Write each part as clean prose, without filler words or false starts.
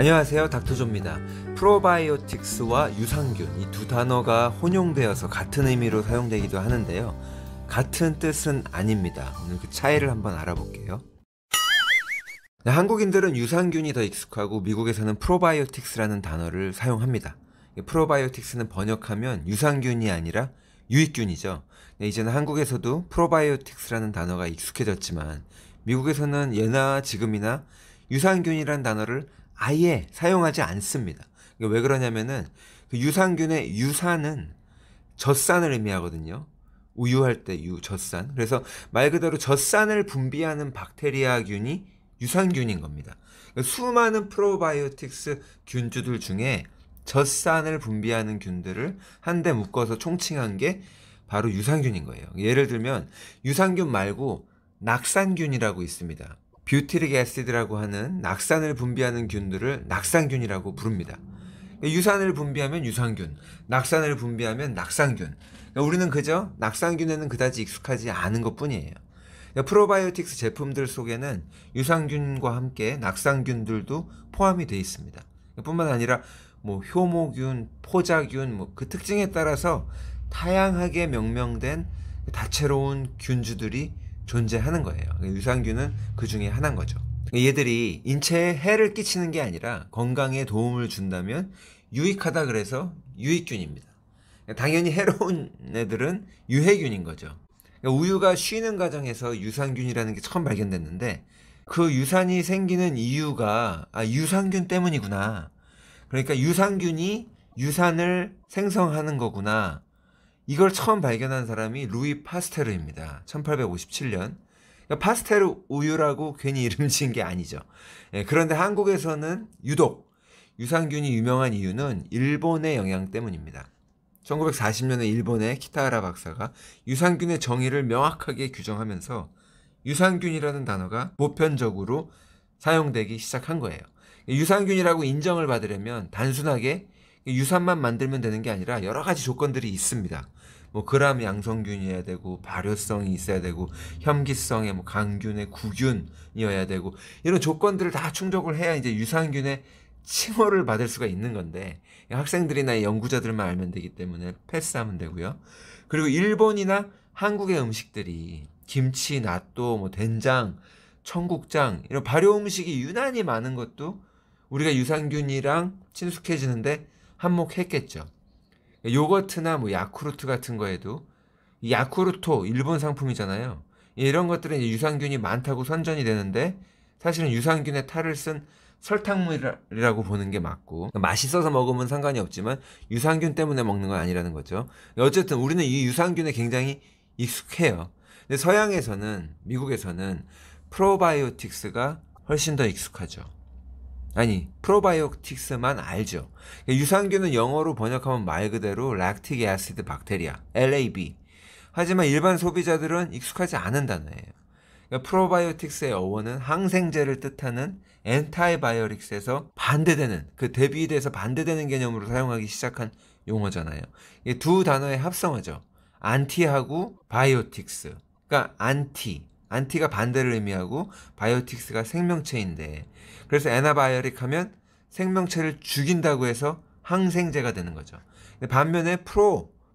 안녕하세요, 닥터조입니다. 프로바이오틱스와 유산균, 이 두 단어가 혼용되어서 같은 의미로 사용되기도 하는데요, 같은 뜻은 아닙니다. 오늘 그 차이를 한번 알아볼게요. 한국인들은 유산균이 더 익숙하고 미국에서는 프로바이오틱스라는 단어를 사용합니다. 프로바이오틱스는 번역하면 유산균이 아니라 유익균이죠. 이제는 한국에서도 프로바이오틱스라는 단어가 익숙해졌지만 미국에서는 예나 지금이나 유산균이라는 단어를 아예 사용하지 않습니다. 왜 그러냐면은 그 유산균의 유산은 젖산을 의미하거든요. 우유할 때 젖산. 그래서 말 그대로 젖산을 분비하는 박테리아균이 유산균인 겁니다. 수많은 프로바이오틱스 균주들 중에 젖산을 분비하는 균들을 한데 묶어서 총칭한 게 바로 유산균인 거예요. 예를 들면 유산균 말고 낙산균이라고 있습니다. 뷰티릭 애시드라고 하는 낙산을 분비하는 균들을 낙산균이라고 부릅니다. 유산을 분비하면 유산균, 낙산을 분비하면 낙산균. 우리는 그저 낙산균에는 그다지 익숙하지 않은 것 뿐이에요. 프로바이오틱스 제품들 속에는 유산균과 함께 낙산균들도 포함이 되어 있습니다. 뿐만 아니라 효모균, 포자균, 그 특징에 따라서 다양하게 명명된 다채로운 균주들이 존재하는 거예요. 유산균은 그 중에 하나인 거죠. 얘들이 인체에 해를 끼치는 게 아니라 건강에 도움을 준다면 유익하다, 그래서 유익균입니다. 당연히 해로운 애들은 유해균인 거죠. 우유가 쉬는 과정에서 유산균이라는 게 처음 발견됐는데 그 유산이 생기는 이유가 유산균 때문이구나. 그러니까 유산균이 유산을 생성하는 거구나. 이걸 처음 발견한 사람이 루이 파스테르입니다. 1857년. 그러니까 파스테르 우유라고 괜히 이름 지은 게 아니죠. 그런데 한국에서는 유독 유산균이 유명한 이유는 일본의 영향 때문입니다. 1940년에 일본의 키타하라 박사가 유산균의 정의를 명확하게 규정하면서 유산균이라는 단어가 보편적으로 사용되기 시작한 거예요. 유산균이라고 인정을 받으려면 단순하게 유산만 만들면 되는 게 아니라 여러 가지 조건들이 있습니다. 그람 양성균이어야 되고 발효성이 있어야 되고 혐기성의 강균의 구균이어야 되고 이런 조건들을 다 충족을 해야 이제 유산균의 칭호를 받을 수가 있는 건데 학생들이나 연구자들만 알면 되기 때문에 패스하면 되고요. 그리고 일본이나 한국의 음식들이 김치, 나또, 된장, 청국장 이런 발효 음식이 유난히 많은 것도 우리가 유산균이랑 친숙해지는데 한몫했겠죠. 요거트나 야쿠르트 같은 거에도 야쿠르토 일본 상품이잖아요. 이런 것들은 유산균이 많다고 선전이 되는데 사실은 유산균의 탈을 쓴 설탕물이라고 보는 게 맞고, 맛있어서 먹으면 상관이 없지만 유산균 때문에 먹는 건 아니라는 거죠. 어쨌든 우리는 이 유산균에 굉장히 익숙해요. 근데 서양에서는, 미국에서는 프로바이오틱스가 훨씬 더 익숙하죠. 아니, 프로바이오틱스만 알죠. 유산균은 영어로 번역하면 말 그대로 락틱 애시드 박테리아, LAB. 하지만 일반 소비자들은 익숙하지 않은 단어예요. 프로바이오틱스의 어원은 항생제를 뜻하는 엔타이바이오틱스에서 반대되는, 대비돼서 반대되는 개념으로 사용하기 시작한 용어잖아요. 두 단어의 합성어죠. 안티하고 바이오틱스. 그러니까 안티가 반대를 의미하고 바이오틱스가 생명체인데, 그래서 에나바이오릭 하면 생명체를 죽인다고 해서 항생제가 되는 거죠. 반면에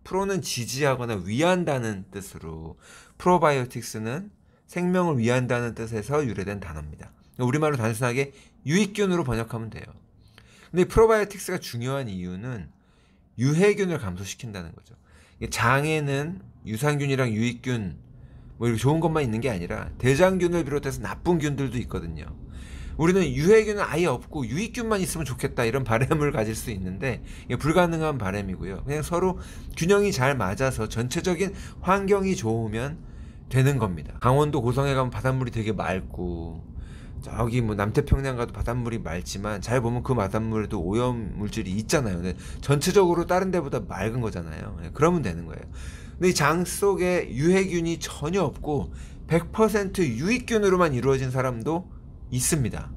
프로는 지지하거나 위한다는 뜻으로, 프로바이오틱스는 생명을 위한다는 뜻에서 유래된 단어입니다. 우리말로 단순하게 유익균으로 번역하면 돼요. 근데 프로바이오틱스가 중요한 이유는 유해균을 감소시킨다는 거죠. 장에는 유산균이랑 유익균 이렇게 좋은 것만 있는 게 아니라 대장균을 비롯해서 나쁜 균들도 있거든요. 우리는 유해균은 아예 없고 유익균만 있으면 좋겠다, 이런 바람을 가질 수 있는데 이게 불가능한 바람이고요. 그냥 서로 균형이 잘 맞아서 전체적인 환경이 좋으면 되는 겁니다. 강원도 고성에 가면 바닷물이 되게 맑고, 저기 남태평양 가도 바닷물이 맑지만 잘 보면 그 바닷물에도 오염물질이 있잖아요. 근데 전체적으로 다른 데보다 맑은 거잖아요. 그러면 되는 거예요. 근데 이 장 속에 유해균이 전혀 없고 100% 유익균으로만 이루어진 사람도 있습니다.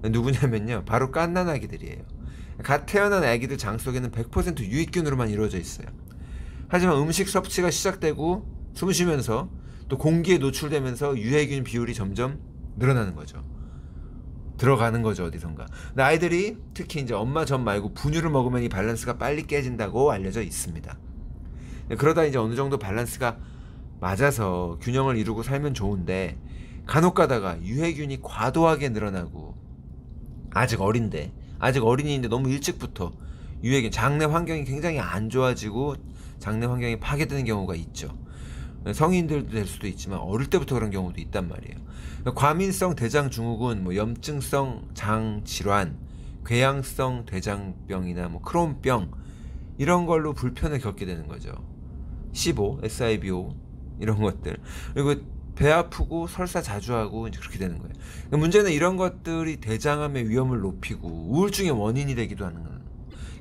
누구냐면요, 바로 갓난아기들이에요. 갓 태어난 아기들 장 속에는 100% 유익균으로만 이루어져 있어요. 하지만 음식 섭취가 시작되고 숨 쉬면서 또 공기에 노출되면서 유해균 비율이 점점 늘어나는 거죠. 들어가는 거죠, 어디선가. 근데 아이들이 특히 이제 엄마 젖 말고 분유를 먹으면 이 밸런스가 빨리 깨진다고 알려져 있습니다. 그러다 이제 어느 정도 밸런스가 맞아서 균형을 이루고 살면 좋은데, 간혹 가다가 유해균이 과도하게 늘어나고, 아직 어린이인데 너무 일찍부터 유해균, 장내 환경이 굉장히 안 좋아지고 장내 환경이 파괴되는 경우가 있죠. 성인들도 될 수도 있지만 어릴 때부터 그런 경우도 있단 말이에요. 과민성 대장증후군, 뭐 염증성 장질환, 궤양성 대장병이나 뭐 크론병, 이런 걸로 불편을 겪게 되는 거죠. SIBO, SIBO 이런 것들. 그리고 배 아프고 설사 자주 하고 이제 그렇게 되는 거예요. 문제는 이런 것들이 대장암의 위험을 높이고 우울증의 원인이 되기도 하는 거예요.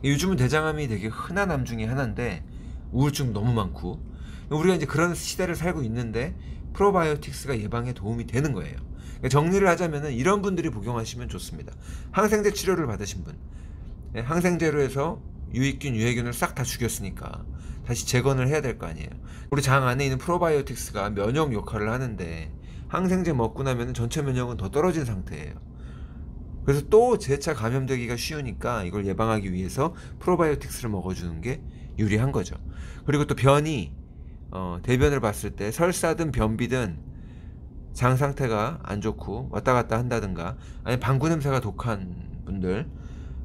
요즘은 대장암이 되게 흔한 암 중에 하나인데 우울증 너무 많고, 우리가 이제 그런 시대를 살고 있는데 프로바이오틱스가 예방에 도움이 되는 거예요. 정리를 하자면은 이런 분들이 복용하시면 좋습니다. 항생제 치료를 받으신 분, 항생제로 해서 유익균, 유해균을 싹 다 죽였으니까 다시 재건을 해야 될 거 아니에요. 우리 장 안에 있는 프로바이오틱스가 면역 역할을 하는데 항생제 먹고 나면 전체 면역은 더 떨어진 상태예요. 그래서 또 재차 감염되기가 쉬우니까 이걸 예방하기 위해서 프로바이오틱스를 먹어주는 게 유리한 거죠. 그리고 또 변이, 대변을 봤을 때 설사든 변비든 장 상태가 안 좋고 왔다 갔다 한다든가, 아니 방구 냄새가 독한 분들,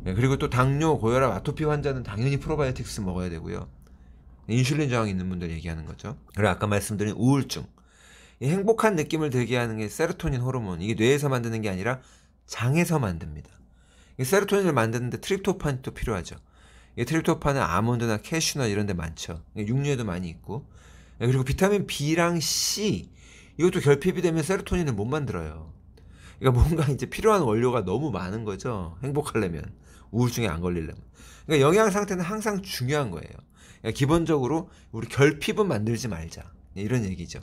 그리고 또 당뇨, 고혈압, 아토피 환자는 당연히 프로바이오틱스 먹어야 되고요. 인슐린 저항이 있는 분들 얘기하는 거죠. 그리고 아까 말씀드린 우울증, 이 행복한 느낌을 들게 하는 게 세로토닌 호르몬, 이게 뇌에서 만드는 게 아니라 장에서 만듭니다. 이 세로토닌을 만드는데 트립토판이 또 필요하죠. 이 트립토판은 아몬드나 캐슈넛 이런 데 많죠. 육류에도 많이 있고. 그리고 비타민 B랑 C, 이것도 결핍이 되면 세로토닌을 못 만들어요. 그러니까 뭔가 이제 필요한 원료가 너무 많은 거죠. 행복하려면, 우울증에 안 걸리려면. 그러니까 영양 상태는 항상 중요한 거예요. 그러니까 기본적으로 우리 결핍은 만들지 말자, 이런 얘기죠.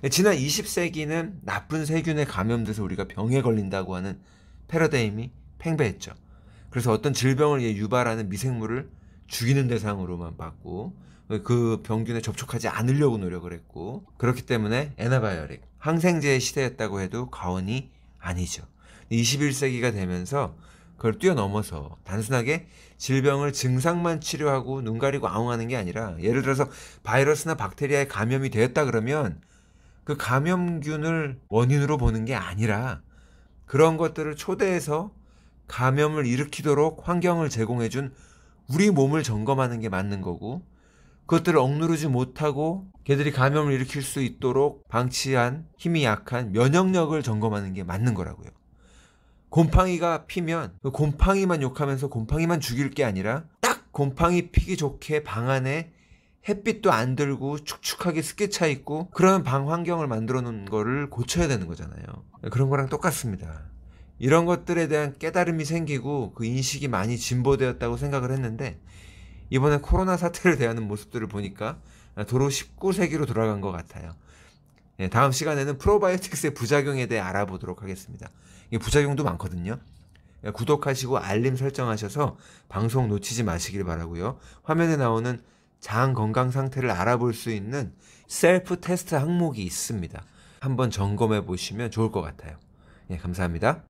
지난 20세기는 나쁜 세균에 감염돼서 우리가 병에 걸린다고 하는 패러다임이 팽배했죠. 그래서 어떤 질병을 유발하는 미생물을 죽이는 대상으로만 봤고, 그 병균에 접촉하지 않으려고 노력을 했고, 그렇기 때문에 에나바이오릭, 항생제의 시대였다고 해도 과언이 아니죠. 21세기가 되면서 그걸 뛰어넘어서 단순하게 질병을 증상만 치료하고 눈 가리고 아웅하는 게 아니라, 예를 들어서 바이러스나 박테리아에 감염이 되었다 그러면 그 감염균을 원인으로 보는 게 아니라 그런 것들을 초대해서 감염을 일으키도록 환경을 제공해준 우리 몸을 점검하는 게 맞는 거고, 그것들을 억누르지 못하고 걔들이 감염을 일으킬 수 있도록 방치한 힘이 약한 면역력을 점검하는 게 맞는 거라고요. 곰팡이가 피면 그 곰팡이만 욕하면서 곰팡이만 죽일 게 아니라 딱 곰팡이 피기 좋게 방 안에 햇빛도 안 들고 축축하게 습기 차 있고 그런 방 환경을 만들어 놓은 거를 고쳐야 되는 거잖아요. 그런 거랑 똑같습니다. 이런 것들에 대한 깨달음이 생기고 그 인식이 많이 진보되었다고 생각을 했는데, 이번에 코로나 사태를 대하는 모습들을 보니까 도로 19세기로 돌아간 것 같아요. 다음 시간에는 프로바이오틱스의 부작용에 대해 알아보도록 하겠습니다. 이게 부작용도 많거든요. 구독하시고 알림 설정하셔서 방송 놓치지 마시길 바라고요. 화면에 나오는 장 건강 상태를 알아볼 수 있는 셀프 테스트 항목이 있습니다. 한번 점검해 보시면 좋을 것 같아요. 감사합니다.